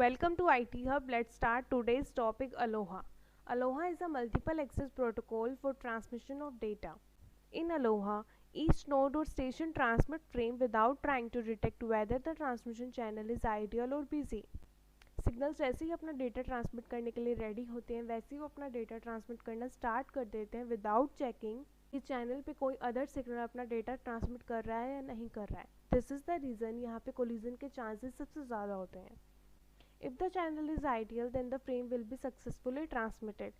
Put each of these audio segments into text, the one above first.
Welcome to IT Hub. Let's start today's topic Aloha. Aloha is a multiple access protocol for transmission of data. In Aloha, each node or station transmit frame without trying to detect whether the transmission channel is ideal or busy. Signals जैसे ही अपना data transmit करने के लिए ready होते हैं वैसे ही वो अपना डेटा ट्रांसमिट करना स्टार्ट कर देते हैं विदाउट चेकिंग कि चैनल पे कोई अदर सिग्नल अपना डेटा ट्रांसमिट कर रहा है या नहीं कर रहा है. दिस इज़ द रीज़न यहाँ पे कोलिजन के चांसेस सबसे ज़्यादा होते हैं. If the channel is ideal, then the frame will be successfully transmitted.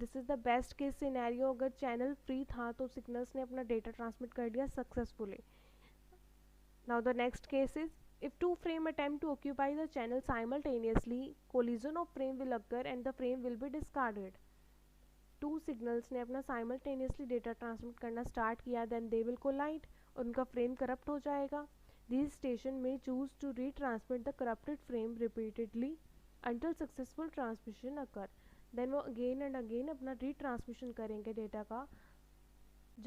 This is the best case scenario. अगर चैनल फ्री था तो सिग्नल्स ने अपना डेटा ट्रांसमिट कर दिया successfully. Now the next case is if two frame attempt to occupy the channel simultaneously, collision of frame will occur and the frame will be discarded. Two signals ने अपना simultaneously data transmit करना start किया, then they will collide और उनका frame corrupt हो जाएगा. These station may choose to retransmit the corrupted frame repeatedly until successful transmission occur. Then वो again and again अपना retransmission करेंगे डेटा का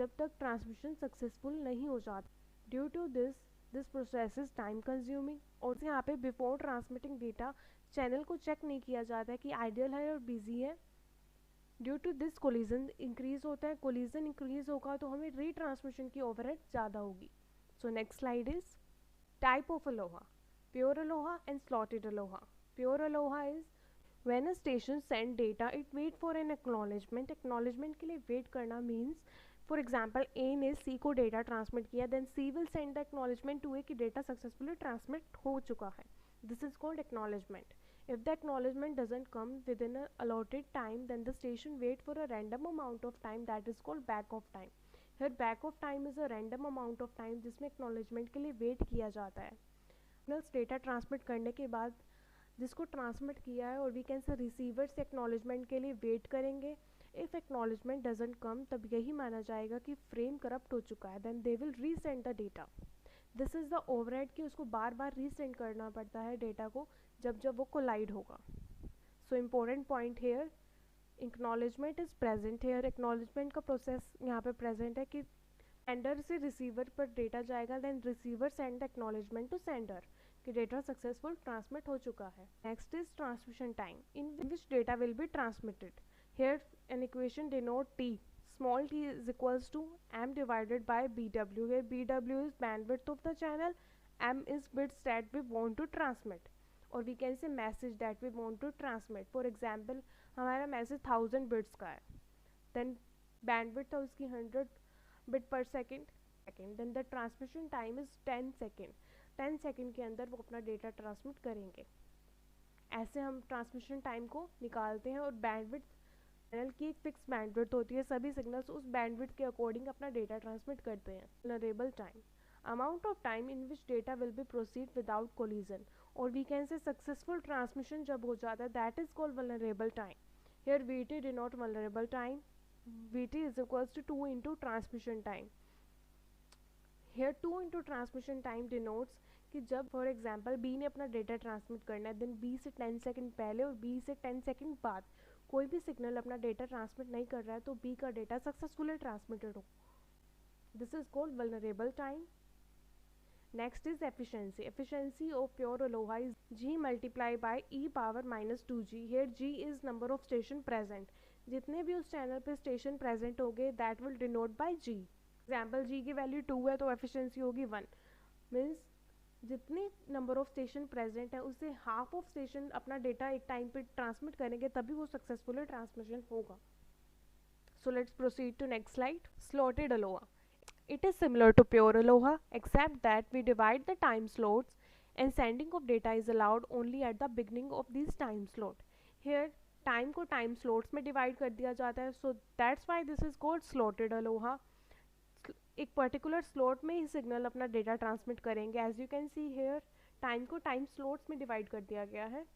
जब तक ट्रांसमिशन सक्सेसफुल नहीं हो जाता. Due to this process is time consuming. और यहाँ पे बिफोर ट्रांसमिटिंग डेटा चैनल को चेक नहीं किया जाता है कि आइडियल है और बिजी है. Due to this collision increase होता है. कोलिजन इंक्रीज होगा तो हमें रीट्रांसमिशन की ओवरहेड ज़्यादा होगी. सो next slide is Type of Aloha: Pure Aloha and Slotted Aloha. Pure Aloha is when a station send data, it wait for an acknowledgement. Acknowledgement के लिए wait करना means, for example, A ने C को data transmit किया, then C will send the acknowledgement to A कि data successfully transmit हो चुका है. This is called acknowledgement. If the acknowledgement doesn't come within a allotted time, then the station wait for a random amount of time that is called back of time. फिर back of time is a random amount of time जिसमें acknowledgement के लिए wait किया जाता है. Signals data transmit करने के बाद जिसको ट्रांसमिट किया है और वी कैन से रिसीवर से एक्नॉलेजमेंट के लिए वेट करेंगे. इफ़ एक्नॉलेजमेंट डजंट कम तब यही माना जाएगा कि फ्रेम करप्ट हो चुका है. Then they will resend the data. This is the overhead कि उसको बार बार रीसेंड करना पड़ता है डेटा को जब जब वो कोलाइड होगा. So important point here, acknowledgement is present here. Acknowledgement का प्रोसेस यहाँ पे प्रेजेंट है कि सेंडर से रिसीवर पर डेटा जाएगा, then receiver send the acknowledgement to sender कि डेटा सक्सेसफुल ट्रांसमिट हो चुका है. Next is transmission time in which data will be transmitted. Here an equation denote T. Small t is equals to m divided by bw. Here bw is bandwidth of the channel, m is bits that we want to transmit, or we can say message that we want to transmit. For example, हमारा message 1000 bits का है, then bandwidth है उसकी 100 bit per second. Then the transmission time is 10 second. 10 second के अंदर वो अपना data transmit करेंगे. ऐसे हम ट्रांसमिशन टाइम को निकालते हैं. और बैंडविड्थ चैनल की एक फिक्स बैंडविड्थ होती है, सभी सिग्नल्स उस बैंडविड्थ के अकॉर्डिंग अपना डेटा ट्रांसमिट करते हैं. Vulnerable time, amount of time in which data will be proceed without collision, और we can say successful transmission जब हो जाता है that is called vulnerable time. Here Vt denote vulnerable time. Vt is equals to 2 into transmission time. Here 2 into transmission time denotes कि जब for example B ने अपना data transmit करना है, देन B से 10 सेकंड पहले और B से 10 सेकंड बाद कोई भी सिग्नल अपना डेटा ट्रांसमिट नहीं कर रहा है तो B का डेटा सक्सेसफुली ट्रांसमिटेड हो. This is called vulnerable time. Next is efficiency. Efficiency of pure Aloha is G multiplied by e power minus 2g. Here G is number of station present. जितने भी उस channel पे station present होंगे that will denote by G. Example G की value 2 है तो efficiency होगी 1. Means जितने नंबर ऑफ स्टेशन प्रेजेंट है उससे हाफ ऑफ स्टेशन अपना डेटा एक टाइम पे ट्रांसमिट करेंगे तभी वो सक्सेसफुली ट्रांसमिशन होगा. So let's proceed to next slide. Slotted Aloha. It is similar to pure Aloha except that we divide the time slots and sending of data is allowed only at the beginning of these time slot. Here time को time slots में divide कर दिया जाता है, so that's why this is called slotted Aloha. एक particular slot में ही signal अपना data transmit करेंगे. As you can see here time को time slots में divide कर दिया गया है.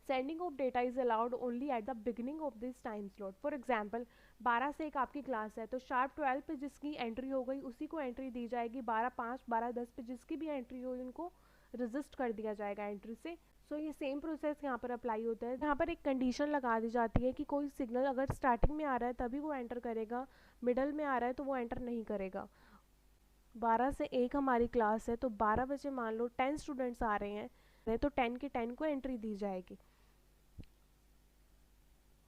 Sending of data is allowed only at the beginning of this time slot. For example 12 से एक आपकी क्लास है तो शार्प 12 पे जिसकी एंट्री हो गई उसी को एंट्री दी जाएगी. 12:05 12:10 पे जिसकी भी एंट्री हुई उनको रजिस्ट कर दिया जाएगा एंट्री से. सो ये सेम प्रोसेस यहाँ पर अप्लाई होता है. यहाँ पर एक कंडीशन लगा दी जाती है कि कोई सिग्नल अगर स्टार्टिंग में आ रहा है तभी वो एंटर करेगा, मिडल में आ रहा है तो वो एंटर नहीं करेगा. 12 से 1 हमारी क्लास है तो 12 बजे मान लो 10 स्टूडेंट्स आ रहे हैं तो 10 के 10 को एंट्री दी जाएगी,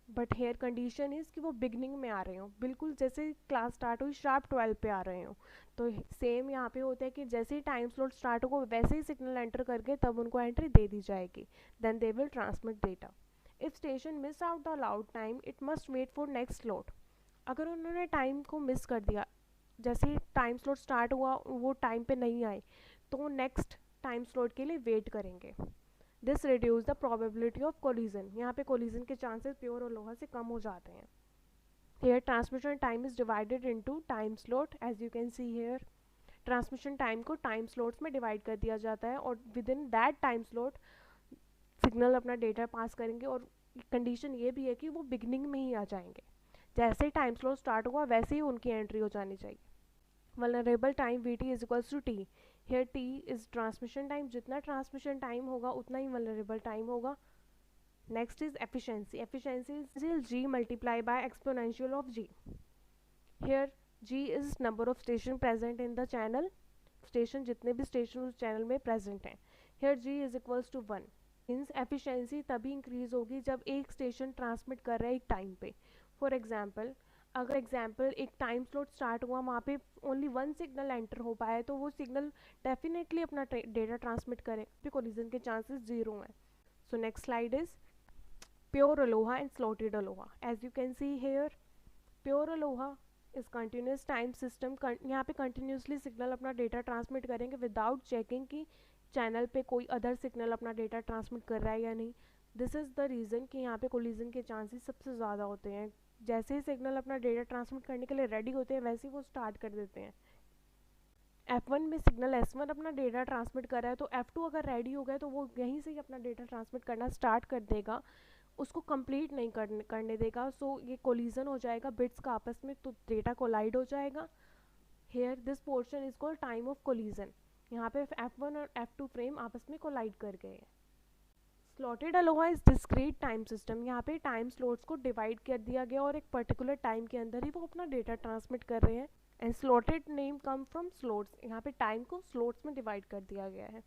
बट हेयर कंडीशन इज़ कि वो बिगनिंग में आ रहे हो, बिल्कुल जैसे क्लास स्टार्ट हुई शार्प 12 पे आ रहे हो। तो सेम यहाँ पे होता है कि जैसे ही टाइम स्लॉट स्टार्ट होगा वैसे ही सिग्नल एंटर करके तब उनको एंट्री दे दी जाएगी, then they will transmit data. If station miss out the allowed time it must wait for next slot. अगर उन्होंने टाइम को मिस कर दिया, जैसे ही टाइम स्लॉट स्टार्ट हुआ वो टाइम पे नहीं आए, तो वो नेक्स्ट टाइम स्लॉट के लिए वेट करेंगे। This reduce the probability of collision. यहाँ पे कोलिजन के चांसेस प्योर अलोहा से कम हो जाते हैं। Here transmission time is divided into time slot, as you can see here. Transmission time को टाइम स्लॉट्स में डिवाइड कर दिया जाता है और within that time slot signal अपना डेटा पास करेंगे, और कंडीशन ये भी है कि वो बिगनिंग में ही आ जाएंगे, जैसे ही टाइम स्लॉट स्टार्ट हुआ वैसे ही उनकी एंट्री हो जानी चाहिए। Vulnerable time V T is equals to T. Here T is transmission time, जितना ट्रांसमिशन टाइम होगा उतना ही वल्नरेबल टाइम होगा। Next is efficiency. Efficiency is G multiply by exponential of G. Here G is number of station present in the channel, station जितने भी station उस channel में present हैं। Here G is equals to 1। Means efficiency तभी increase होगी जब एक station transmit कर रहा है एक टाइम पे। फॉर एग्जाम्पल, अगर एक टाइम स्लॉट स्टार्ट हुआ, वहाँ पे ओनली 1 सिग्नल एंटर हो पाया, तो वो सिग्नल डेफिनेटली अपना डेटा ट्रांसमिट करे, फिर कोलिजन के चांसेस 0 हैं। So next slide is pure Aloha and slotted Aloha. As you can see here, pure Aloha is continuous time system. यहाँ पे कंटिन्यूसली सिग्नल अपना डेटा ट्रांसमिट करेंगे विदाउट चेकिंग कि चैनल पे कोई अदर सिग्नल अपना डेटा ट्रांसमिट कर रहा है या नहीं। दिस इज़ द रीज़न कि यहाँ पे कोलिजन के चांसेस सबसे ज़्यादा होते हैं। जैसे ही सिग्नल अपना डेटा ट्रांसमिट करने के लिए रेडी होते हैं वैसे ही वो स्टार्ट कर देते हैं। F1 में सिग्नल S1 अपना डेटा ट्रांसमिट कर रहा है, तो F2 अगर रेडी हो गया तो वो यहीं से ही अपना डेटा ट्रांसमिट करना स्टार्ट कर देगा, उसको कंप्लीट नहीं करने देगा। सो ये कोलिजन हो जाएगा बिट्स का आपस में, तो डेटा कोलाइड हो जाएगा। Here this portion is called time of collision. यहाँ पे F1 और F2 फ्रेम आपस में कोलाइड कर गए हैं। Slotted Aloha is discrete time system. यहाँ पे टाइम स्लॉट्स को डिवाइड कर दिया गया और एक पर्टिकुलर टाइम के अंदर ही वो अपना डेटा ट्रांसमिट कर रहे हैं। And slotted name come from slots. यहाँ पे टाइम को स्लॉट्स में डिवाइड कर दिया गया है।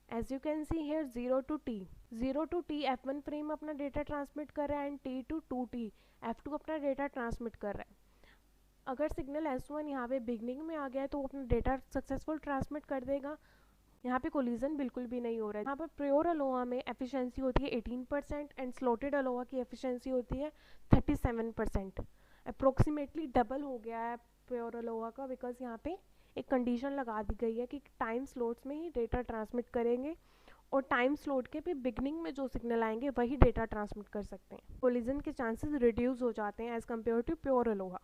As you can see here 0 to T। 0 to T F1 frame अपना डेटा ट्रांसमिट कर रहा है, and T to 2T F2 अपना डेटा ट्रांसमिट कर रहा है। अगर सिग्नल S1 यहाँ पे बिगनिंग में आ गया है तो वो अपना डेटा सक्सेसफुल ट्रांसमिट कर देगा। यहाँ पे कोलिजन बिल्कुल भी नहीं हो रहा है। यहाँ पर प्योर अलोहा में एफिशिएंसी होती है 18% एंड स्लॉटेड अलोहा की एफिशिएंसी होती है 37%। अप्रोक्सीमेटली डबल हो गया है प्योर अलोहा का, बिकॉज यहाँ पे एक कंडीशन लगा दी गई है कि टाइम स्लॉट्स में ही डेटा ट्रांसमिट करेंगे, और टाइम स्लॉट के भी बिगनिंग में जो सिग्नल आएंगे वही डेटा ट्रांसमिट कर सकते हैं। कोलिजन के चांसेस रिड्यूस हो जाते हैं as compare to pure Aloha.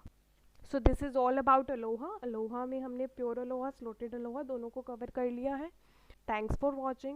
So this is all about Aloha. Aloha में हमने प्योर अलोहा, स्लॉटेड अलोहा दोनों को कवर कर लिया है। Thanks for watching.